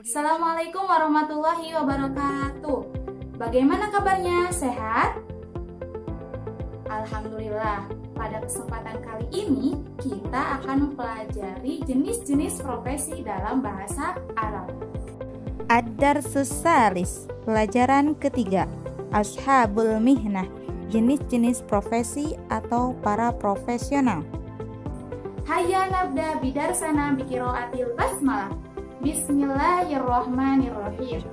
Assalamualaikum warahmatullahi wabarakatuh. Bagaimana kabarnya? Sehat? Alhamdulillah. Pada kesempatan kali ini kita akan mempelajari jenis-jenis profesi dalam bahasa Arab. Ad-Darsus Salis, pelajaran ketiga. Ashabul Mihnah, jenis-jenis profesi atau para profesional. Hayya nabda bidarsana biqiraatil basmalah. Bismillahirrahmanirrahim.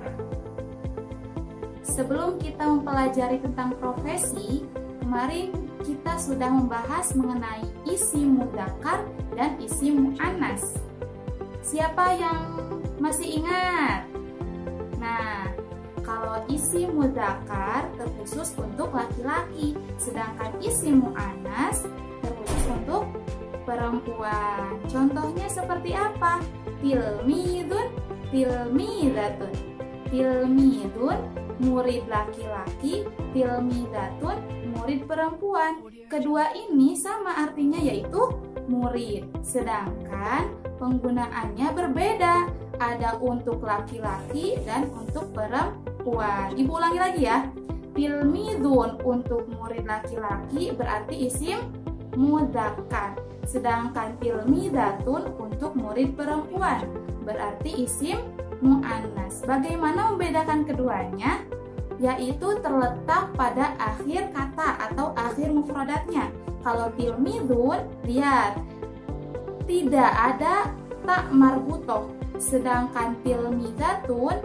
Sebelum kita mempelajari tentang profesi, kemarin kita sudah membahas mengenai isim mudzakkar dan isim muannas. Siapa yang masih ingat? Nah, kalau isim mudzakkar terkhusus untuk laki-laki, sedangkan isim muannas terkhusus untuk perempuan. Contohnya seperti apa? Tilmidun, tilmidatun. Tilmidun, murid laki-laki, tilmidatun, murid perempuan. Kedua ini sama artinya, yaitu murid. Sedangkan penggunaannya berbeda. Ada untuk laki-laki dan untuk perempuan. Ibu ulangi lagi ya. Tilmidun untuk murid laki-laki berarti isim mudzakkar. Sedangkan tilmidatun untuk murid perempuan berarti isim muannas. Bagaimana membedakan keduanya? Yaitu terletak pada akhir kata atau akhir mufradatnya. Kalau tilmidun, lihat, tidak ada tak marbutoh. Sedangkan tilmidatun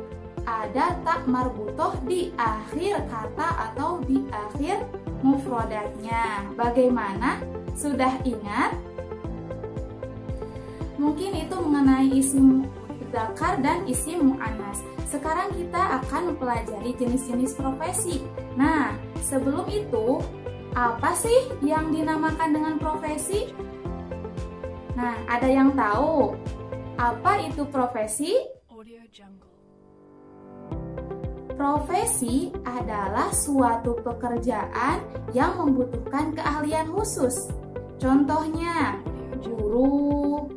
ada tak marbutoh di akhir kata atau di akhir mufradatnya. Bagaimana? Sudah ingat? Mungkin itu mengenai isim mudzakkar dan isim muannas. Sekarang kita akan mempelajari jenis-jenis profesi. Nah, sebelum itu, apa sih yang dinamakan dengan profesi? Nah, ada yang tahu apa itu profesi? Profesi adalah suatu pekerjaan yang membutuhkan keahlian khusus. Contohnya, guru,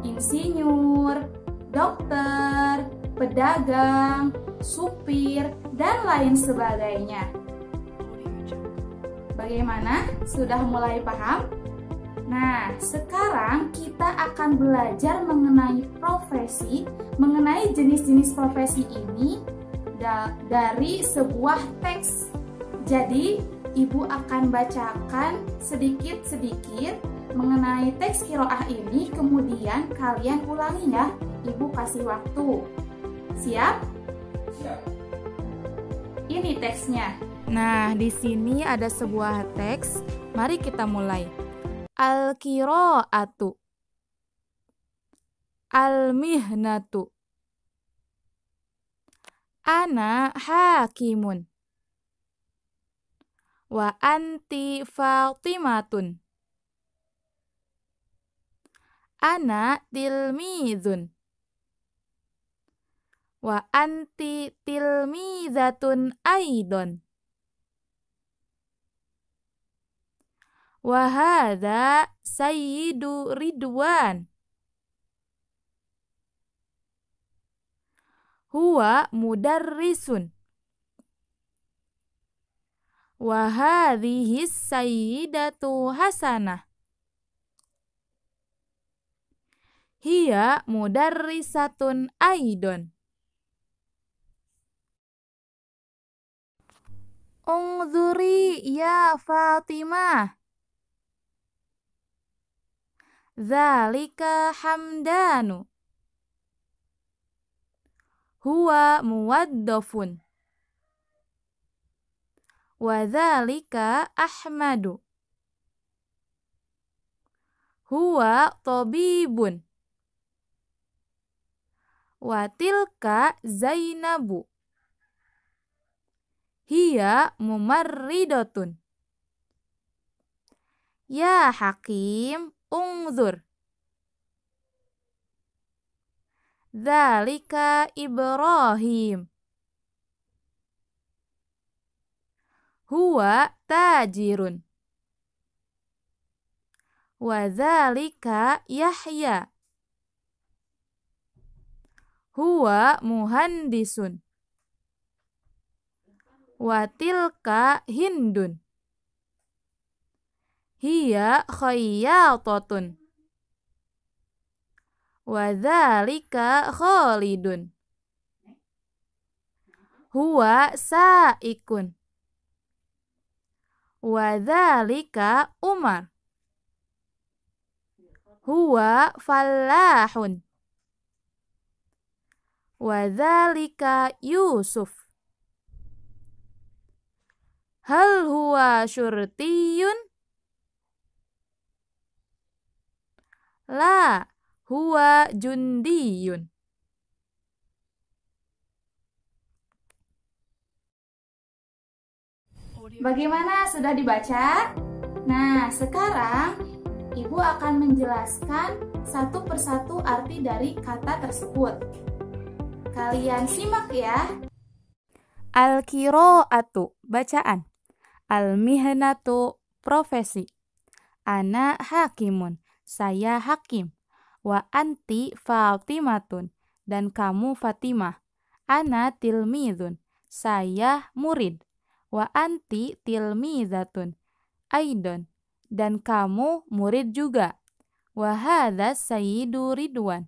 insinyur, dokter, pedagang, supir, dan lain sebagainya. Bagaimana? Sudah mulai paham? Nah, sekarang kita akan belajar mengenai profesi, mengenai jenis-jenis profesi ini dari sebuah teks. Jadi, Ibu akan bacakan sedikit-sedikit mengenai teks qiraah ini, kemudian kalian ulangi ya. Ibu kasih waktu. Siap? Siap. Ini teksnya. Nah, di sini ada sebuah teks. Mari kita mulai. Al-qiraatu, al-mihnatu, ana hakimun, wa anti Fatimatun, ana tilmizun, wa anti tilmizatun aidon, wa hadza sayyidu Ridwan, huwa mudarrisun, wa hadhihi sayyidatu Hasanah, hiya mudarrisatun aidon. Unzuri ya Fatimah, dzalika Hamdanu, huwa muwaddafun, wa dzalika Ahmadu, huwa tabibun, wa tilka Zainabu, hiya mumarridatun. Ya Hakim, unzur, Dzalika Ibrahim. Huwa tajirun. Wa dzalika Yahya. Huwa muhandisun. Wa tilka Hindun. Hiya khayyatatun. Wa dzalika Khalidun. Huwa sa'ikun. Wa dzalika Umar. Huwa fallahun. Wa dzalika Yusuf. Hal huwa syurtiyun? La, huwa jundiyun. Bagaimana, sudah dibaca? Nah, sekarang Ibu akan menjelaskan satu persatu arti dari kata tersebut. Kalian simak ya. Al-qiraatu, bacaan. Al-mihnatu, profesi. Ana hakimun, saya hakim. Wa anti Fatimatun, dan kamu Fatimah. Ana tilmidun, saya murid. Wa anti tilmidatun, aidon, dan kamu murid juga. Wa hadza Sayyidu Ridwan,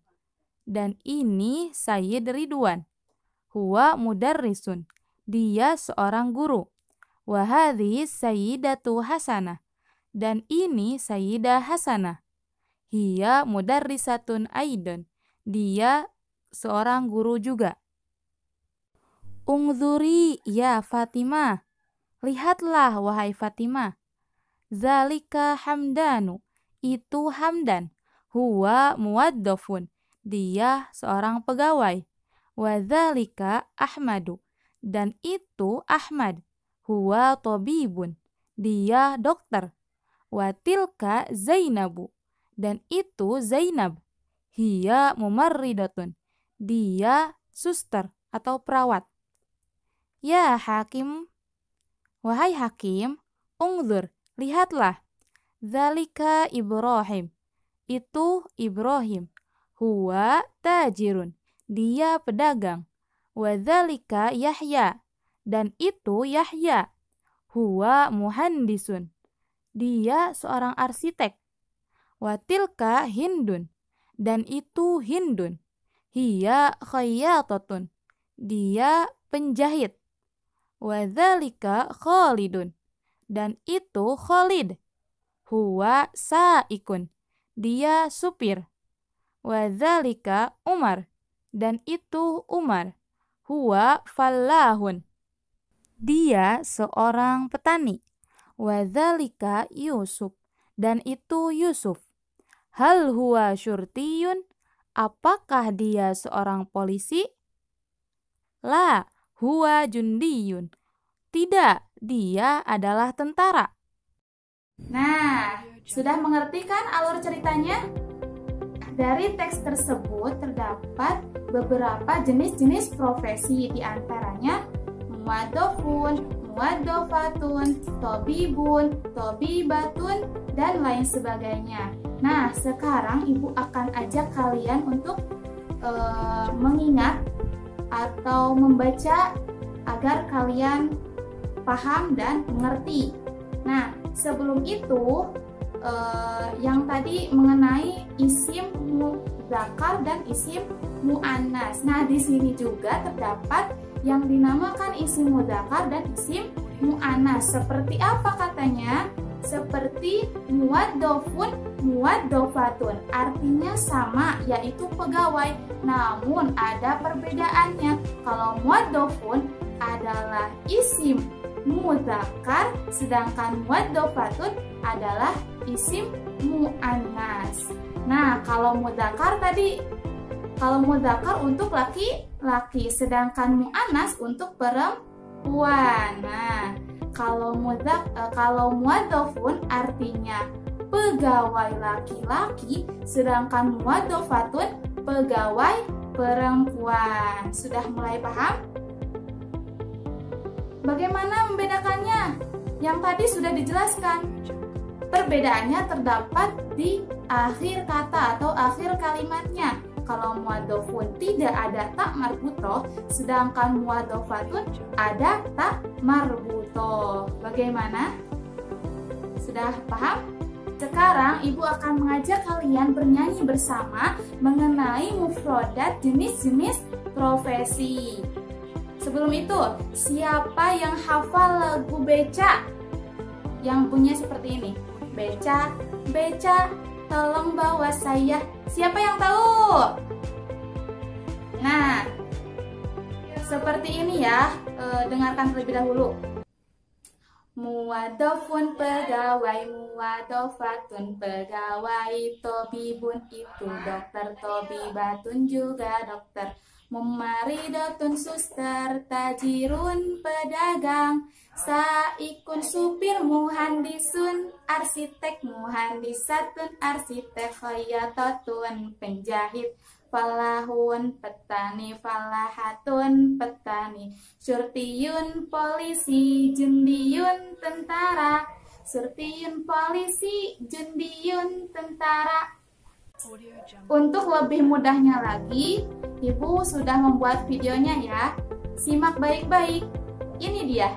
dan ini Sayyid Ridwan. Huwa mudarrisun, dia seorang guru. Wa hadhihi Sayyidatu Hasanah, dan ini Sayyidah Hasanah. Hiya mudarrisatun aidon, dia seorang guru juga. Ungzuri ya Fatimah, lihatlah wahai Fatimah. Zalika Hamdanu, itu Hamdan. Huwa muwaddafun, dia seorang pegawai. Wa dzalika Ahmadu, dan itu Ahmad. Huwa tabibun, dia dokter. Wa tilka Zainabu, dan itu Zainab. Hiya mumarridatun, dia suster atau perawat. Ya Hakim, wahai Hakim, ungzur, lihatlah. Dzalika Ibrahim, itu Ibrahim. Huwa tajirun, dia pedagang. Wa dzalika Yahya, dan itu Yahya. Huwa muhandisun, dia seorang arsitek. Wa tilka Hindun, dan itu Hindun. Hiya khayyatatun, dia penjahit. Wa dzalika Khalidun, dan itu Khalid. Huwa sa'ikun, dia supir. Wa dzalika Umar, dan itu Umar. Huwa fallahun, dia seorang petani. Wa dzalika Yusuf, dan itu Yusuf. Hal huwa syurtiyun, apakah dia seorang polisi? La, huwa jundiyun, tidak, dia adalah tentara. Nah, sudah mengerti kan alur ceritanya? Dari teks tersebut terdapat beberapa jenis-jenis profesi, diantaranya muwaddafun, muwaddafatun, tabibun, tabibatun, dan lain sebagainya. Nah, sekarang Ibu akan ajak kalian untuk mengingat atau membaca agar kalian paham dan mengerti. Nah, sebelum itu yang tadi mengenai isim mudzakar dan isim muannas. Nah, di sini juga terdapat yang dinamakan isim mudzakar dan isim muannas. Seperti apa katanya? Seperti muwaddafun, muwaddafatun. Artinya sama, yaitu pegawai. Namun ada perbedaannya. Kalau muwaddafun adalah isim mudzakar, sedangkan muwaddafatun adalah isim muannas. Nah, kalau mudzakar tadi, kalau mudzakar untuk laki-laki, sedangkan muannas untuk perempuan. Nah, kalau muwaddafun artinya pegawai laki-laki, sedangkan muwaddafatun pegawai perempuan. Sudah mulai paham? Bagaimana membedakannya? Yang tadi sudah dijelaskan. Perbedaannya terdapat di akhir kata atau akhir kalimatnya. Kalau muadzafun tidak ada tak marbutoh, sedangkan muadzafatun ada tak marbutoh. Bagaimana? Sudah paham? Sekarang Ibu akan mengajak kalian bernyanyi bersama mengenai mufrodat jenis-jenis profesi. Sebelum itu, siapa yang hafal lagu beca? Yang punya seperti ini. Beca, beca, tolong bawa saya. Siapa yang tahu? Nah, seperti ini ya. Dengarkan terlebih dahulu. Muwadofun pegawai, muwadofatun pegawai, tobibun itu dokter, tobibatun juga dokter, mumaridatun suster, tajirun pedagang, saikun supir, muhandisun arsitek, muhandisatun arsitek, khayatatun penjahit, falahun petani, falahatun petani, syurtiyun polisi, jundiyun tentara, syurtiyun polisi, jundiyun tentara. Untuk lebih mudahnya lagi, Ibu sudah membuat videonya ya. Simak baik-baik. Ini dia.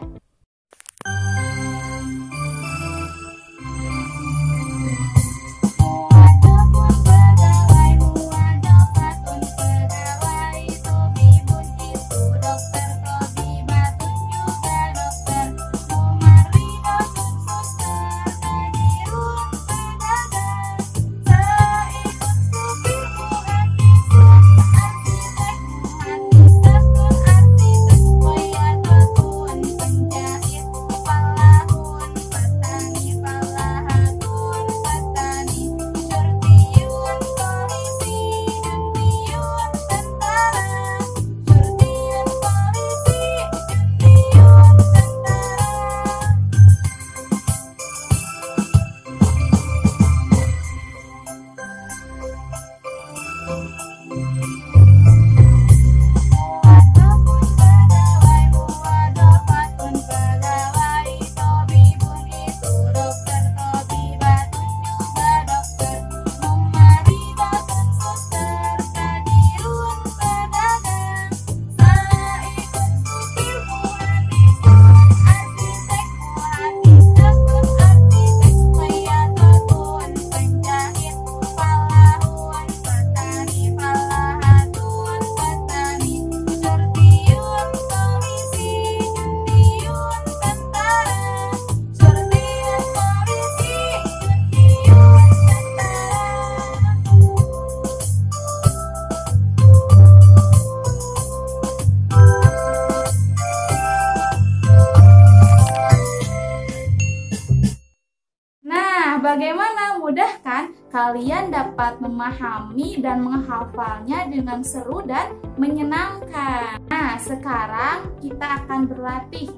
Bagaimana? Mudah kan? Kalian dapat memahami dan menghafalnya dengan seru dan menyenangkan. Nah, sekarang kita akan berlatih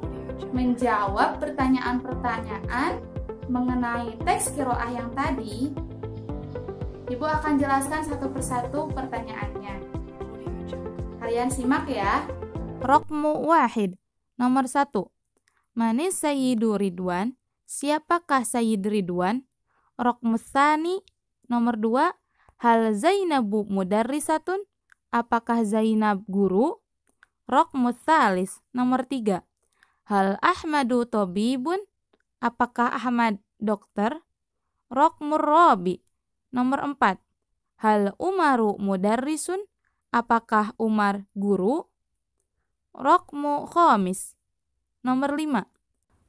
menjawab pertanyaan-pertanyaan mengenai teks qiraah yang tadi. Ibu akan jelaskan satu persatu pertanyaannya. Kalian simak ya. Rokmu wahid. Nomor 1. Manis Sayyidu Ridwan? Siapakah Sayyid Ridwan? Rokmu tsani. Nomor 2. Hal Zainabu mudarrisatun? Apakah Zainab guru? Rokmu tsalis. Nomor 3. Hal Ahmadu tobibun? Apakah Ahmad dokter? Rokmu rabi. Nomor 4. Hal Umaru mudarrisun? Apakah Umar guru? Rokmu khamis. Nomor 5.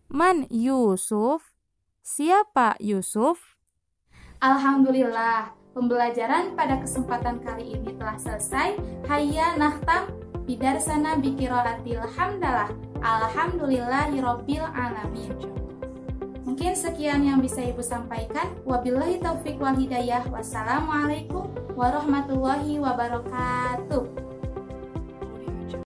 Man Yusuf? Siapa Yusuf? Alhamdulillah, pembelajaran pada kesempatan kali ini telah selesai. Hayya nakhtam bidarsana biqiraatil hamdalah. Alhamdulillahirabbil alamin. Mungkin sekian yang bisa Ibu sampaikan. Wabillahi taufik wal hidayah. Wassalamualaikum warahmatullahi wabarakatuh.